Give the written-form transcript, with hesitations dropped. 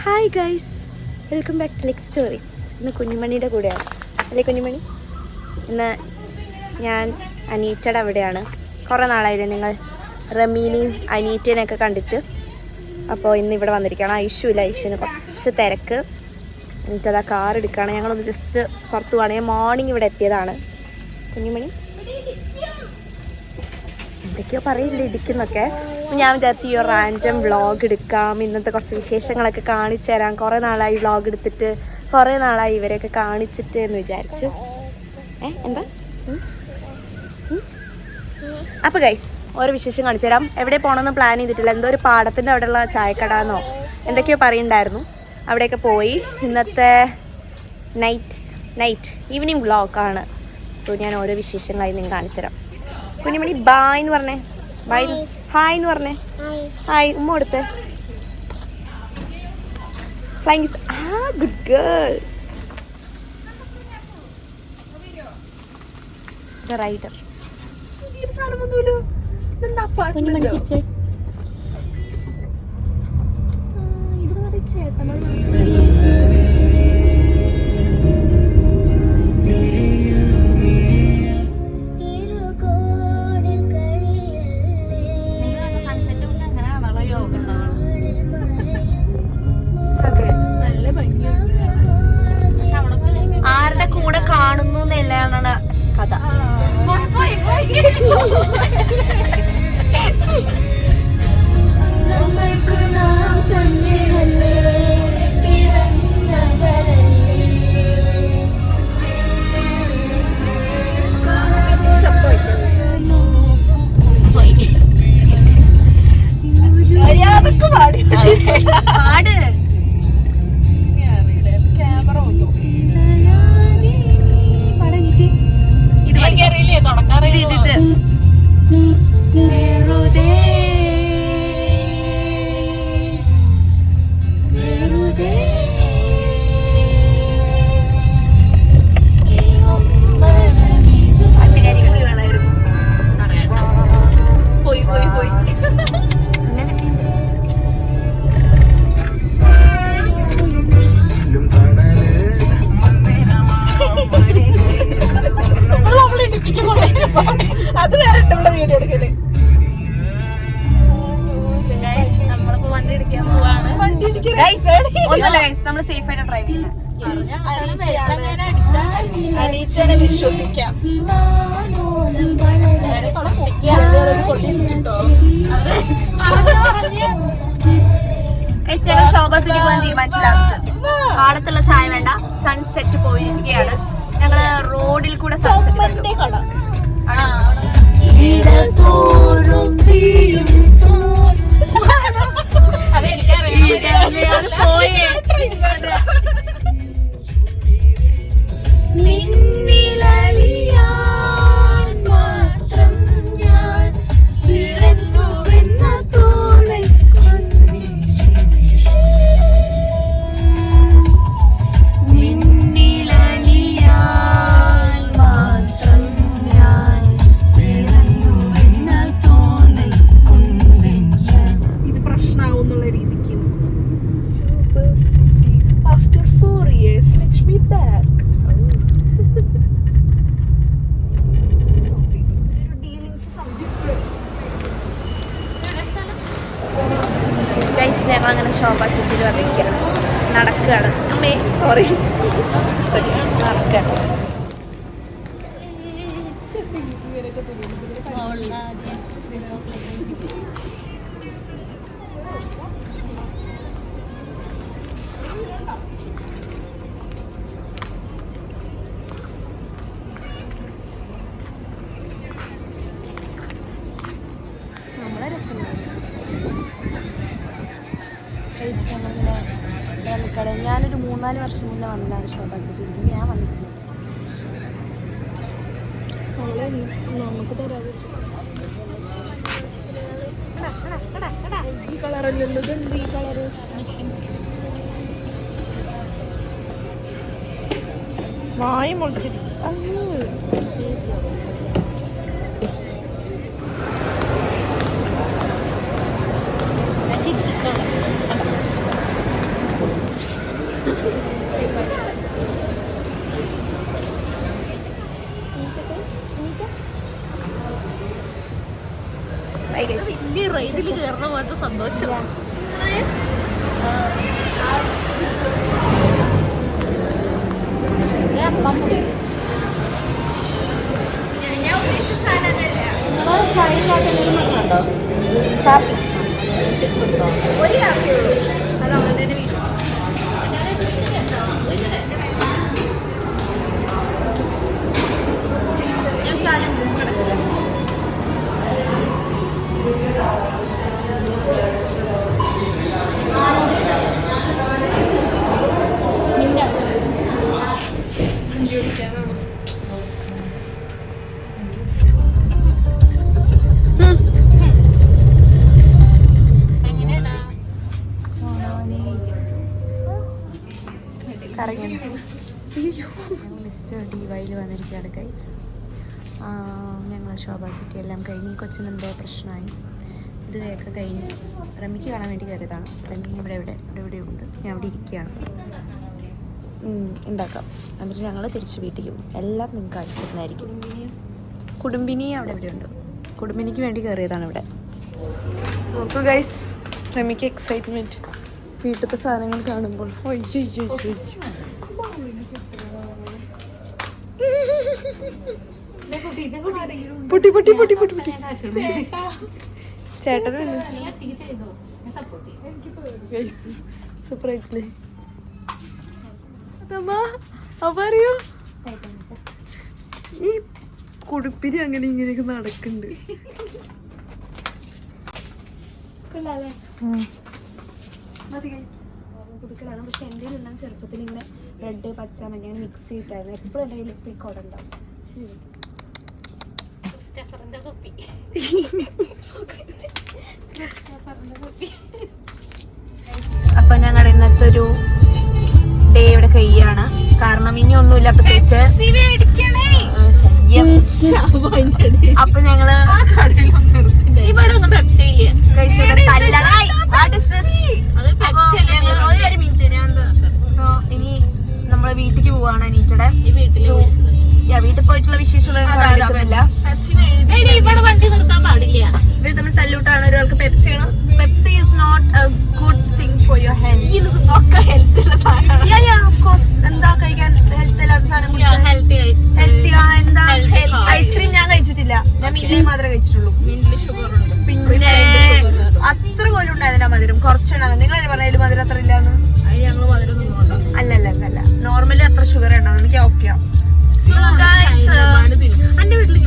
Hi guys, welcome back to Lex stories. ഇന്ന് കുഞ്ഞുമണിയുടെ കൂടെയാണ് അല്ലേ കുഞ്ഞുമണി? ഇന്ന് ഞാൻ അനീറ്റയുടെ അവിടെയാണ്. കുറേ നാളായിരുന്നു നിങ്ങൾ റമീനെയും അനീറ്റേനെയൊക്കെ കണ്ടിട്ട്. അപ്പോൾ ഇന്ന് ഇവിടെ വന്നിരിക്കുകയാണ്. ഐഷുവില്ല, ഐഷുവിന് കുറച്ച് തിരക്ക്. എന്നിട്ടത് ആ കാർ എടുക്കുകയാണ്. ഞങ്ങളൊന്ന് ജസ്റ്റ് പുറത്ത് പോകണം. ഞാൻ മോർണിംഗ് ഇവിടെ എത്തിയതാണ്. കുഞ്ഞുമണി എന്തൊക്കെയോ പറയില്ല ഇടിക്കുന്നൊക്കെ. ഞാൻ വിചാരിച്ചു ഈ ഒരു റാൻഡം വ്ളോഗ് എടുക്കാം, ഇന്നത്തെ കുറച്ച് വിശേഷങ്ങളൊക്കെ കാണിച്ചു തരാം. കുറേ നാളായി വ്ളോഗ് എടുത്തിട്ട്, കുറേ നാളായി ഇവരെയൊക്കെ കാണിച്ചിട്ട് എന്ന് വിചാരിച്ചു. എന്താ അപ്പോൾ ഗൈസ് ഓരോ വിശേഷം കാണിച്ചു തരാം. എവിടെ പോകണമെന്ന് പ്ലാൻ ചെയ്തിട്ടില്ല. എന്തോ ഒരു പാടത്തിൻ്റെ അവിടെയുള്ള ചായക്കടന്നോ എന്തൊക്കെയോ പറയുന്നുണ്ടായിരുന്നു. അവിടെയൊക്കെ പോയി. ഇന്നത്തെ നൈറ്റ് ഈവനിങ് വ്ളോഗാണ്. സോ ഞാൻ ഓരോ വിശേഷങ്ങളായി നിങ്ങൾ കാണിച്ചു തരാം. കുഞ്ഞുമണി ബായ് എന്ന് പറഞ്ഞേ, ബായ് ഹായ് എന്ന് പറഞ്ഞേ. ഹായ് ഉമ്മ കൊടുത്തേ. Flying good girl. റൈഡർ കുഞ്ഞുമണി ചിരിച്ചേ. ആരുടെ കൂടെ കാണുന്നു എന്നല്ലാണ് കഥ. അത് വേറെ വീഡിയോ എടുക്കല്. നമ്മള് സേഫ് ആയിട്ട് ഡ്രൈവ് ചെയ്യുന്നത്. അനീറ്റനെ വിശ്വസിക്കാം. ഷോബസിന് പോകാൻ തീരുമാനിച്ചു. ലാസ്റ്റ് പാടത്തുള്ള ചായ വേണ്ട, സൺസെറ്റ് പോയിരിക്കുകയാണ്. ഞങ്ങള് റോഡിൽ കൂടെ സൺസെറ്റ് കണ്ടു. ഞങ്ങളങ്ങനെ ശോഭ സിറ്റിയിൽ വന്നിരിക്കുകയാണ്. നടക്കുകയാണ്. അമ്മേ സോറി നടക്കുകയാണ്. നമ്മളെ രസം ഞാനൊരു 3-4 വർഷം മുന്നേ വന്നതാണ് ശോഭ സിറ്റിയിൽ. ഞാൻ വന്നിട്ടില്ല. നമുക്ക് തരാതെ ഈ കളറല്ലല്ലോ, ഇതെന്ത് ഈ കളറ്? വായ മുളിച്ചിട്ട് പോലത്തെ സന്തോഷം. ഒരു കാപ്പിയേ ഉള്ളൂ. അത് അവളുടെ വീട്ടിൽ ഞാൻ സാധനം മുമ്പ് കിടക്കില്ല. മിസ്റ്റർ DYയിൽ വന്നിരിക്കുകയാണ് ഗൈസ്. ഞങ്ങൾ ശോഭാ സിറ്റി എല്ലാം കഴിഞ്ഞ് കൊച്ചിനെന്തോ പ്രശ്നമായി. ഇതൊക്കെ കഴിഞ്ഞ് റമ്മിക്ക് കാണാൻ വേണ്ടി കയറിയതാണ്. റമ്മി ഇവിടെ ഉണ്ട്. ഞാൻ അവിടെ ഇരിക്കുകയാണ്. ഉണ്ടാക്കാം. എന്നിട്ട് ഞങ്ങൾ തിരിച്ച് വീട്ടിൽ പോകും. എല്ലാം നിങ്ങൾക്ക് അയച്ചിരുന്നതായിരിക്കും. കുടുംബിനി അവിടെ ഉണ്ട്. കുടുംബിനിക്ക് വേണ്ടി കയറിയതാണ് ഇവിടെ. നോക്കൂ ഗൈസ്, റമ്മിക്ക് എക്സൈറ്റ്മെൻറ്റ് വീട്ടിലത്തെ സാധനങ്ങൾ കാണുമ്പോൾ. പൊട്ടി ചേട്ടനുണ്ട്. സൂപ്പറായിട്ടില്ലേ? അറിയോ ഈ കുടുപ്പിന് അങ്ങനെ ഇങ്ങനെയൊക്കെ നടക്കുന്നുണ്ട്. പുതുക്കലാണ്. പക്ഷെ എൻ്റെ എല്ലാം ചെറുപ്പത്തിൽ ഇങ്ങനെ റെഡ് പച്ച മഞ്ഞ മിക്സ് ചെയ്തിട്ടായിരുന്നു. എപ്പോഴും എൻ്റെ കയ്യിൽ ഇപ്പോൾ ഈ കുട ഉണ്ടാവും. അപ്പൊ ഞങ്ങൾ ഇന്നത്തെ ഒരു ഡേ ഇവിടെ കഴിയാണ്. കാരണം ഇനി ഒന്നുമില്ല പ്രത്യേകിച്ച്. അപ്പൊ ഞങ്ങള് ഒരു മിനിറ്റ്, ഞാൻ ഇനി നമ്മളെ വീട്ടിലേക്ക് പോവാണ്. അനീറ്റയുടെ വീട്ടിൽ പോയിട്ടുള്ള വിശേഷമുള്ള ഇവർ തമ്മിൽ തല്ലൂട്ടാണ്. ഒരാൾക്ക് പെപ്സി ആണ്. Pepsi is not a good thing for your health. ഹെൽത്തുള്ള സാധനമാണ്. എന്താ കഴിക്കാൻ ഹെൽത്ത് ഇല്ലാത്ത സാധനം? എന്താ ഐസ്ക്രീം ഞാൻ കഴിച്ചിട്ടില്ല. ഞാൻ മില്ലിൽ മാത്രമേ കഴിച്ചിട്ടുള്ളൂ. പിന്നെ അത്ര പോലും ഉണ്ടായിരുന്നില്ല മധുരം. കുറച്ചുണ്ടാകും. നിങ്ങളല്ലേ പറഞ്ഞാൽ മധുരം അത്ര ഇല്ലാന്ന്? അല്ലല്ല നോർമലി അത്ര ഷുഗർ ഉണ്ടാകും. എനിക്ക് ഓക്കെയാ. എന്റെ വീട്ടിൽ